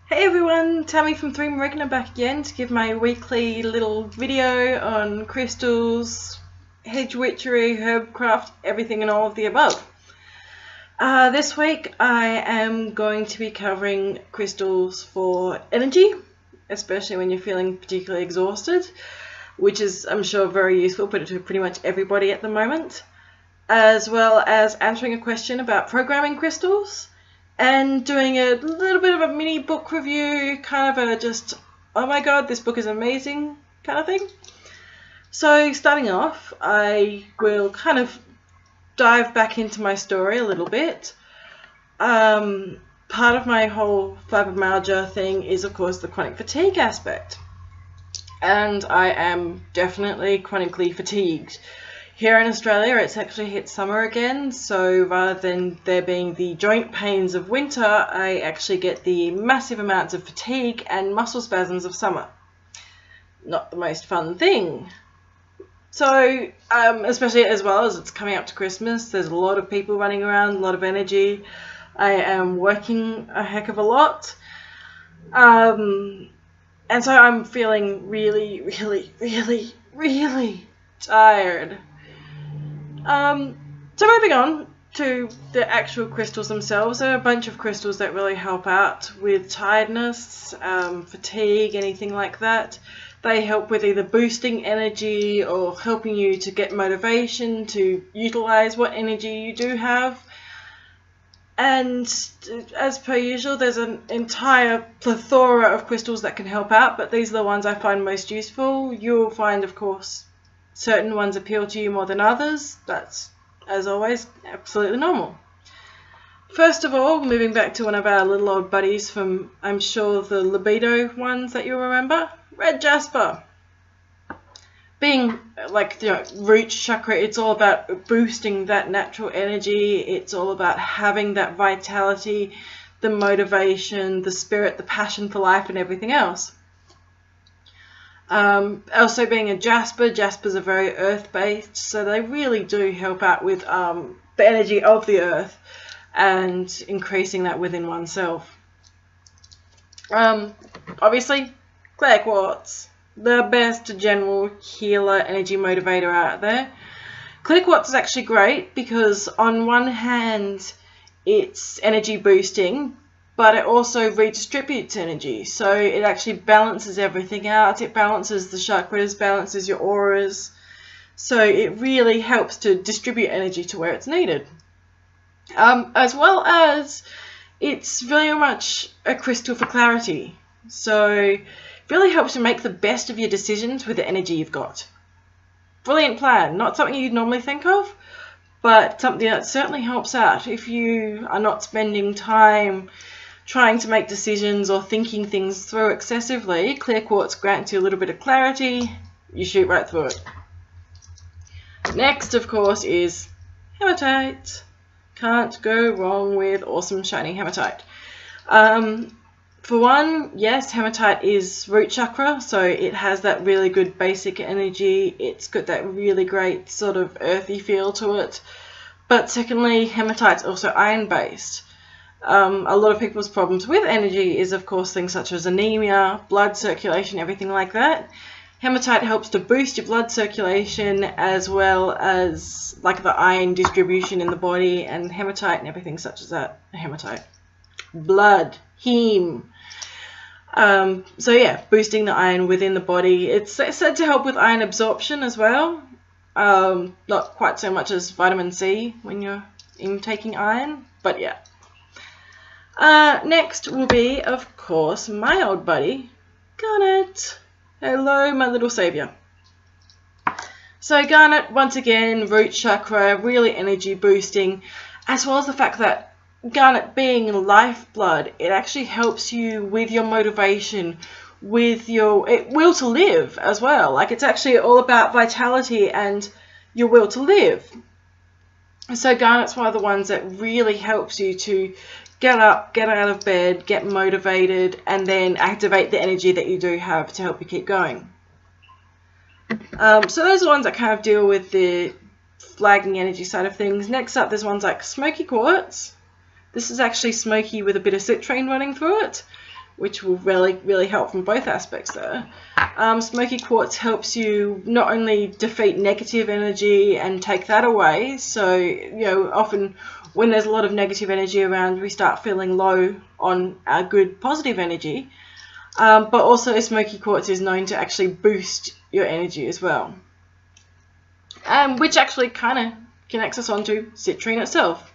Hey everyone, Tammie from 3 Marigna back again to give my weekly little video on crystals, hedge witchery, herbcraft, everything and all of the above. This week I am going to be covering crystals for energy, especially when you're feeling particularly exhausted, which is, I'm sure, very useful, but to pretty much everybody at the moment, as well as answering a question about programming crystals, and doing a little bit of a mini book review, kind of a just, oh my god, this book is amazing kind of thing. So starting off, I will kind of dive back into my story a little bit. Part of my whole fibromyalgia thing is, of course, the chronic fatigue aspect. And I am definitely chronically fatigued. Here in Australia, it's actually hit summer again, so rather than there being the joint pains of winter, I actually get the massive amounts of fatigue and muscle spasms of summer. Not the most fun thing. So, especially as well as it's coming up to Christmas, there's a lot of people running around, a lot of energy. I am working a heck of a lot. And so I'm feeling really tired. So moving on to the actual crystals themselves, there are a bunch of crystals that really help out with tiredness, fatigue, anything like that. They help with either boosting energy or helping you to get motivation to utilize what energy you do have. And as per usual, there's an entire plethora of crystals that can help out, but these are the ones I find most useful. You'll find, of course, certain ones appeal to you more than others. That's, as always, absolutely normal. First of all, moving back to one of our little old buddies from, I'm sure, the libido ones that you'll remember, red Jasper. Being like the root chakra, it's all about boosting that natural energy. It's all about having that vitality, the motivation, the spirit, the passion for life and everything else. Also being a Jasper, Jaspers are very earth-based, so they really do help out with the energy of the earth and increasing that within oneself. Obviously, clear quartz, the best general healer energy motivator out there. Clear quartz is actually great because on one hand it's energy boosting, but it also redistributes energy, so it actually balances everything out. It balances the chakras, balances your auras, so it really helps to distribute energy to where it's needed. As well as it's very much a crystal for clarity, so it really helps you make the best of your decisions with the energy you've got. Brilliant plan, not something you'd normally think of, but something that certainly helps out if you are not spending time trying to make decisions or thinking things through excessively. Clear quartz grants you a little bit of clarity, you shoot right through it. Next, of course, is hematite. Can't go wrong with awesome shiny hematite. For one, yes, hematite is root chakra, so it has that really good basic energy. It's got that really great sort of earthy feel to it. But secondly, hematite's also iron-based. A lot of people's problems with energy is, of course, things such as anemia, blood circulation, everything like that. Hematite helps to boost your blood circulation as well as like the iron distribution in the body, and hematite and everything such as that. Hematite. Blood. Heme. So yeah, boosting the iron within the body. It's said to help with iron absorption as well. Not quite so much as vitamin C when you're intaking iron, but yeah. Next will be, of course, my old buddy, Garnet. Hello, my little saviour. So Garnet, once again, root chakra, really energy boosting, as well as the fact that Garnet being lifeblood, it actually helps you with your motivation, with your will to live as well. Like, it's actually all about vitality and your will to live. So Garnet's one of the ones that really helps you to get up, get out of bed, get motivated, and then activate the energy that you do have to help you keep going. So those are the ones that kind of deal with the flagging energy side of things. Next up, there's ones like Smokey quartz. This is actually Smokey with a bit of citrine running through it. which will really help from both aspects there. Smoky Quartz helps you not only defeat negative energy and take that away, so often when there's a lot of negative energy around, we start feeling low on our good positive energy, but also Smoky Quartz is known to actually boost your energy as well, which actually kind of connects us onto Citrine itself.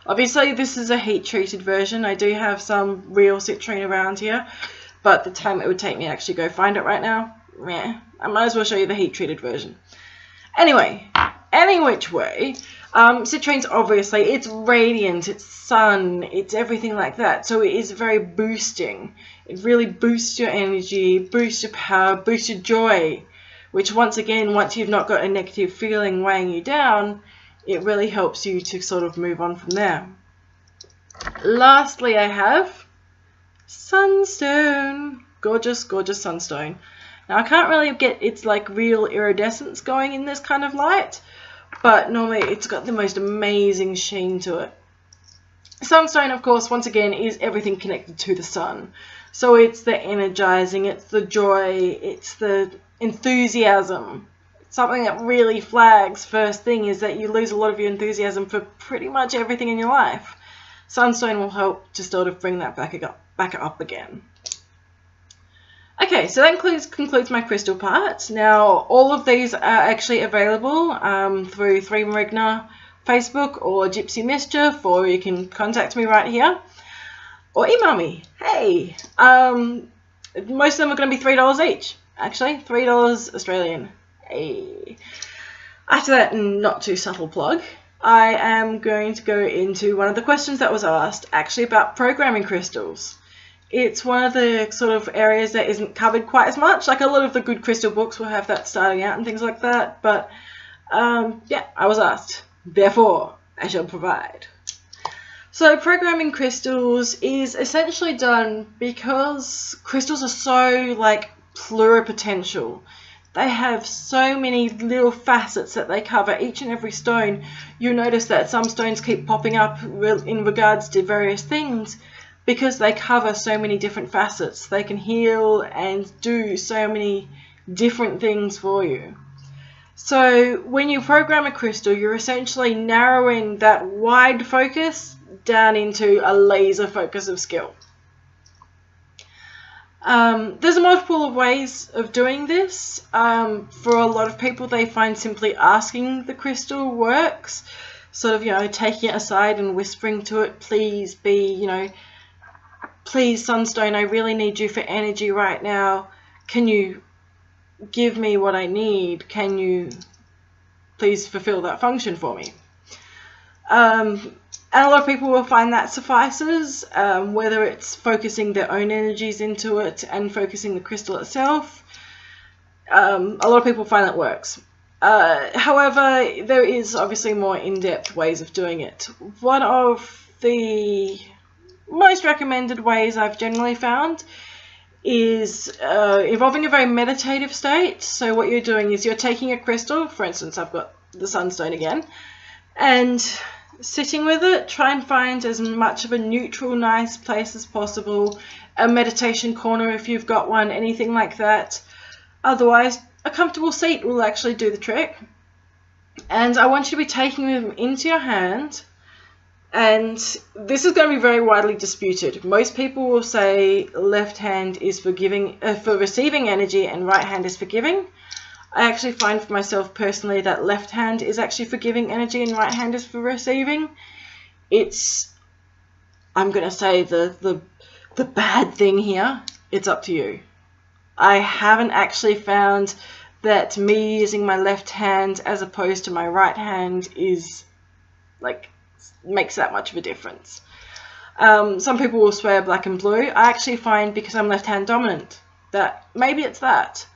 Obviously this is a heat treated version. I do have some real Citrine around here, but the time it would take me to actually go find it right now, I might as well show you the heat treated version. Anyway, any which way, Citrine's obviously, it's radiant, it's sun, it's everything like that, so it is very boosting. It really boosts your energy, boosts your power, boosts your joy, which once again, once you've not got a negative feeling weighing you down, it really helps you to sort of move on from there. Lastly, I have Sunstone. Gorgeous, gorgeous Sunstone. Now, I can't really get its like real iridescence going in this kind of light, but normally it's got the most amazing sheen to it. Sunstone, of course, once again, is everything connected to the sun. So it's the energizing, it's the joy, it's the enthusiasm. Something that really flags first thing is that you lose a lot of your enthusiasm for pretty much everything in your life. Sunstone will help to sort of bring that back up again. Okay, so that concludes my crystal part. Now, all of these are actually available through 3 Marigna Facebook or Gypsy Mischief, or you can contact me right here or email me. Hey, most of them are going to be $3 each. Actually, $3 Australian. Hey. After that not too subtle plug, I am going to go into one of the questions that was asked actually about programming crystals. It's one of the sort of areas that isn't covered quite as much. Like a lot of the good crystal books will have that starting out and things like that. But yeah, I was asked. Therefore, I shall provide. So programming crystals is essentially done because crystals are so like pluripotential. They have so many little facets that they cover. Each and every stone, you'll notice that some stones keep popping up in regards to various things because they cover so many different facets. They can heal and do so many different things for you. So when you program a crystal, you're essentially narrowing that wide focus down into a laser focus of skill. There's a multiple of ways of doing this. For a lot of people, they find simply asking the crystal works. Sort of, taking it aside and whispering to it, please be, please Sunstone, I really need you for energy right now. Can you give me what I need? Can you please fulfill that function for me? And a lot of people will find that suffices, whether it's focusing their own energies into it and focusing the crystal itself. A lot of people find that works. However, there is obviously more in-depth ways of doing it. One of the most recommended ways I've generally found is involving a very meditative state. So what you're doing is you're taking a crystal, for instance, I've got the Sunstone again, and sitting with it, try and find as much of a neutral, nice place as possible, a meditation corner if you've got one, anything like that. Otherwise, a comfortable seat will actually do the trick. And I want you to be taking them into your hand, and this is going to be very widely disputed. Most people will say left hand is for receiving energy and right hand is for giving. I actually find for myself personally that left hand is actually for giving energy and right hand is for receiving. It's, I'm going to say the bad thing here, it's up to you. I haven't actually found that me using my left hand as opposed to my right hand is like makes that much of a difference. Some people will swear black and blue. I actually find, because I'm left hand dominant, that maybe it's that.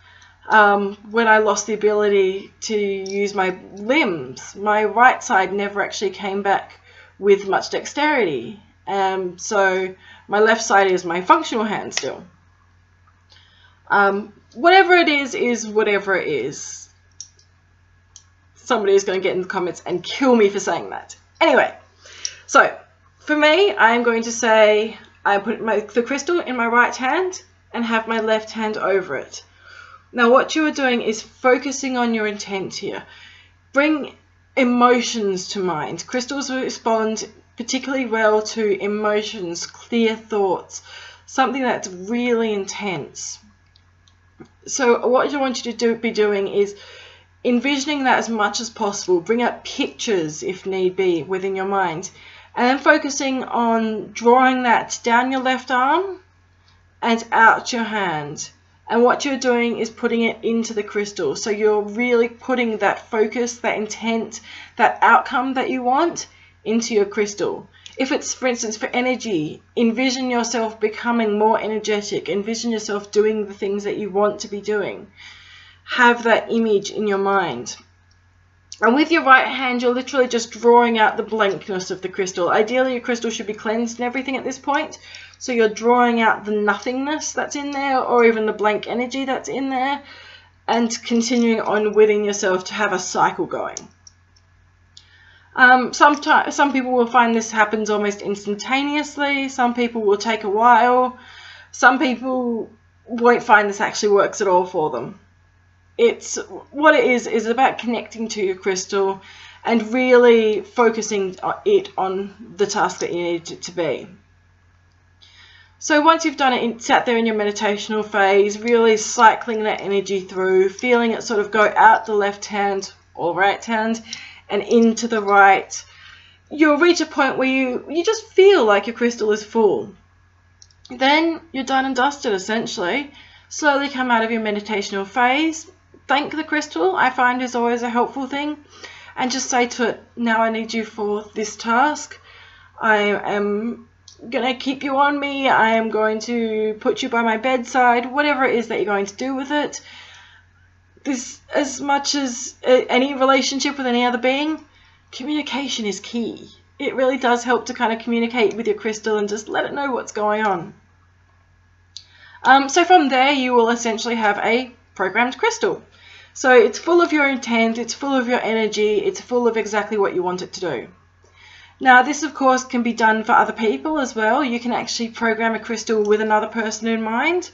When I lost the ability to use my limbs, my right side never actually came back with much dexterity. So my left side is my functional hand still. Whatever it is whatever it is. Somebody is going to get in the comments and kill me for saying that. Anyway, so for me, I'm going to say I put the crystal in my right hand and have my left hand over it. Now what you are doing is focusing on your intent here. Bring emotions to mind. Crystals respond particularly well to emotions, clear thoughts, something that's really intense. So what I want you to be doing is envisioning that as much as possible. Bring up pictures if need be within your mind, and then focusing on drawing that down your left arm and out your hand. And what you're doing is putting it into the crystal. So you're really putting that focus, that intent, that outcome that you want into your crystal. If it's, for instance, for energy, envision yourself becoming more energetic. Envision yourself doing the things that you want to be doing. Have that image in your mind. And with your right hand, you're literally just drawing out the blankness of the crystal. Ideally, your crystal should be cleansed and everything at this point. So you're drawing out the nothingness that's in there, or even the blank energy that's in there, and continuing on within yourself to have a cycle going. Some people will find this happens almost instantaneously. Some people will take a while. Some people won't find this actually works at all for them. It's what it is about connecting to your crystal and really focusing it on the task that you need it to be. So once you've done it, sat there in your meditational phase, really cycling that energy through, feeling it sort of go out the left hand or right hand and into the right, you'll reach a point where you just feel like your crystal is full. Then you're done and dusted, essentially. Slowly come out of your meditational phase. Thank the crystal, I find, is always a helpful thing. And just say to it, now I need you for this task. I am going to keep you on me. I am going to put you by my bedside. Whatever it is that you're going to do with it. This, as much as any relationship with any other being, communication is key. It really does help to kind of communicate with your crystal and just let it know what's going on. So from there, you will essentially have a programmed crystal. So it's full of your intent, it's full of your energy, it's full of exactly what you want it to do. Now this of course can be done for other people as well. You can actually program a crystal with another person in mind.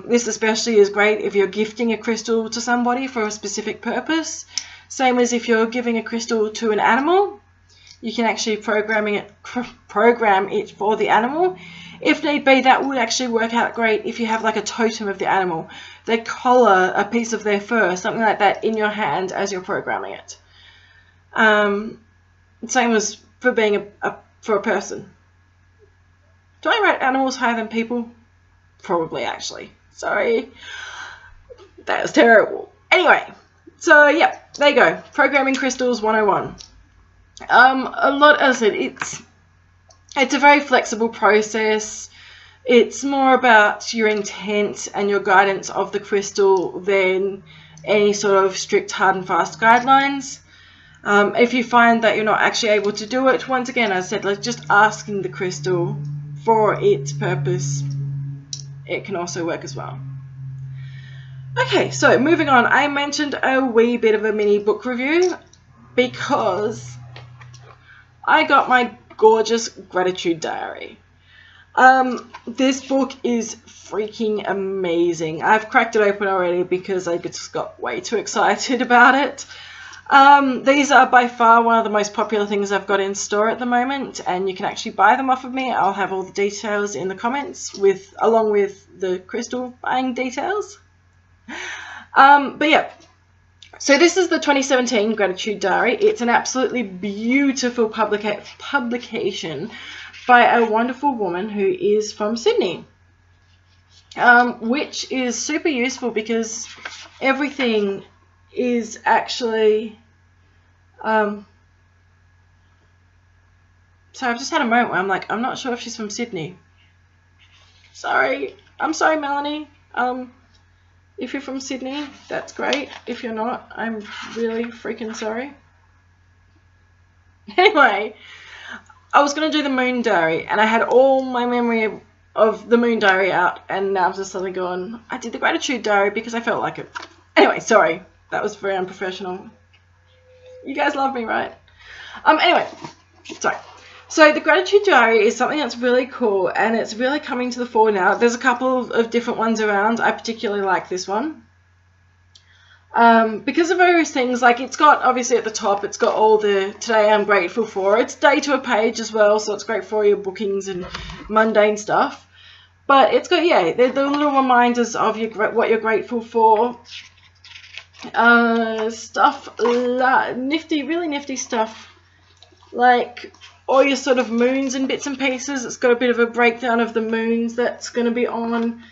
This especially is great if you're gifting a crystal to somebody for a specific purpose. Same as if you're giving a crystal to an animal. You can actually program it for the animal. If need be, that would actually work out great if you have like a totem of the animal. They collar a piece of their fur, something like that, in your hand as you're programming it. Same as for being for a person. Do I rate animals higher than people? Probably, actually. Sorry. That was terrible. Anyway, so yeah, there you go. Programming Crystals 101. As I said, it's a very flexible process. It's more about your intent and your guidance of the crystal than any sort of strict hard and fast guidelines. If you find that you're not actually able to do it, once again, as I said, like just asking the crystal for its purpose, it can also work as well. Okay, so moving on, I mentioned a wee bit of a mini book review because I got my gorgeous gratitude diary. This book is freaking amazing. I've cracked it open already because I just got way too excited about it. These are by far one of the most popular things I've got in store at the moment, and you can actually buy them off of me. I'll have all the details in the comments along with the crystal buying details. But yeah, so this is the 2017 Gratitude Diary. It's an absolutely beautiful publication by a wonderful woman who is from Sydney, which is super useful because everything is actually so I've just had a moment where I'm like, I'm not sure if she's from Sydney. I'm sorry, Melanie. If you're from Sydney, that's great. If you're not, I'm really freaking sorry. Anyway, I was going to do the Moon Diary, and I had all my memory of the Moon Diary out, and now I've just suddenly gone, I did the Gratitude Diary because I felt like it. Anyway, sorry. That was very unprofessional. You guys love me, right? Anyway, sorry. So the gratitude diary is something that's really cool, and it's really coming to the fore now. There's a couple of different ones around. I particularly like this one. Because of various things, like it's got, obviously at the top, it's got all the today I'm grateful for. It's day to a page as well, so it's great for your bookings and mundane stuff. But it's got, yeah, the little reminders of what you're grateful for. Stuff, nifty, really nifty stuff. Like all your sort of moons and bits and pieces. It's got a bit of a breakdown of the moons that's going to be on.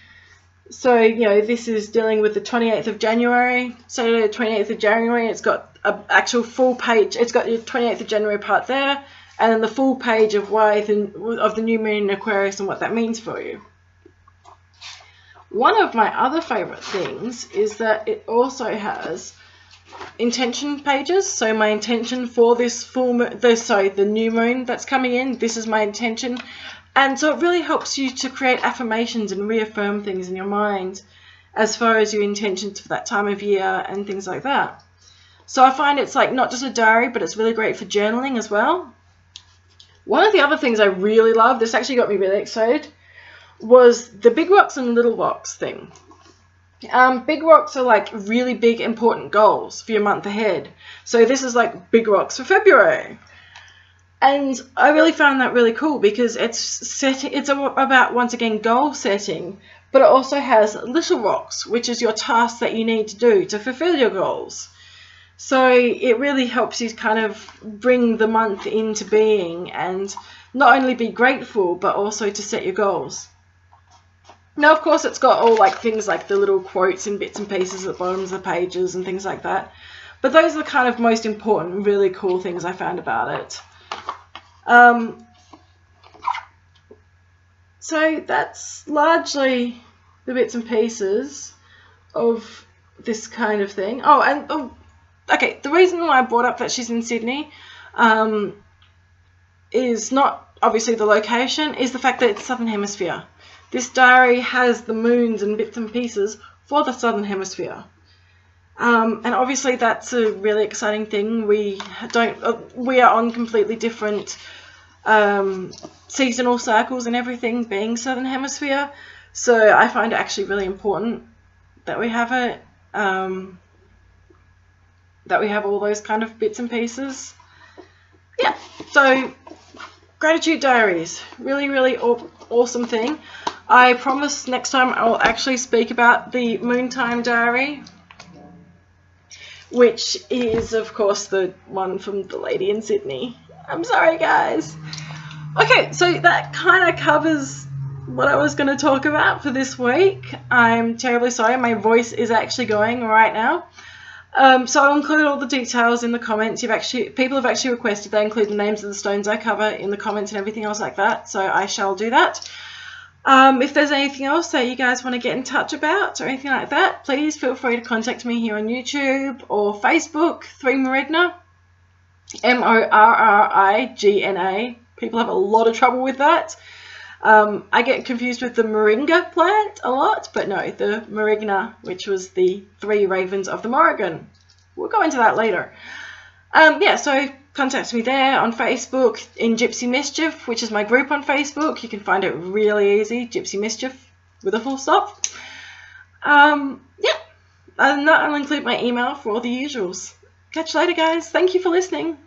So, you know, this is dealing with the 28th of January. Saturday, the 28th of January. It's got an actual full page. It's got your 28th of January part there, and then the full page of the new moon in Aquarius and what that means for you. One of my other favourite things is that it also has intention pages. So my intention for this the new moon that's coming in, this is my intention. And so it really helps you to create affirmations and reaffirm things in your mind as far as your intentions for that time of year and things like that. So I find it's like not just a diary, but it's really great for journaling as well. One of the other things I really love, this actually got me really excited, was the big rocks and little rocks thing. Big rocks are like really big important goals for your month ahead. So this is like big rocks for February. And I really found that really cool because it's about, once again, goal setting, but it also has little rocks, which is your tasks that you need to do to fulfill your goals. So it really helps you kind of bring the month into being and not only be grateful, but also to set your goals. Now, of course, it's got all like things like the little quotes and bits and pieces at the bottoms of the pages and things like that. But those are the kind of most important, really cool things I found about it. So that's largely the bits and pieces of this kind of thing. Oh, and okay, the reason why I brought up that she's in Sydney is not obviously the location, is the fact that it's Southern Hemisphere. This diary has the moons and bits and pieces for the Southern Hemisphere. And obviously that's a really exciting thing. We are on completely different seasonal cycles and everything, being Southern Hemisphere. So I find it actually really important that we have it, that we have all those kind of bits and pieces. Yeah, so gratitude diaries, really, really awesome thing. I promise next time I'll actually speak about the Moontime Diary, which is, of course, the one from the lady in Sydney. I'm sorry, guys. Okay, so that kind of covers what I was going to talk about for this week. I'm terribly sorry. My voice is actually going right now. So I'll include all the details in the comments. People have actually requested they include the names of the stones I cover in the comments and everything else like that, so I shall do that. If there's anything else that you guys want to get in touch about or anything like that, please feel free to contact me here on YouTube or Facebook, 3Morigna, Morrigna. People have a lot of trouble with that. I get confused with the moringa plant a lot, but no, the Morrigna, which was the 3 ravens of the Morrigan. We'll go into that later. Yeah, so contact me there on Facebook in Gypsy Mischief, which is my group on Facebook. You can find it really easy, Gypsy Mischief with a full stop. Yeah, and that, I'll include my email for all the usuals. Catch you later, guys. Thank you for listening.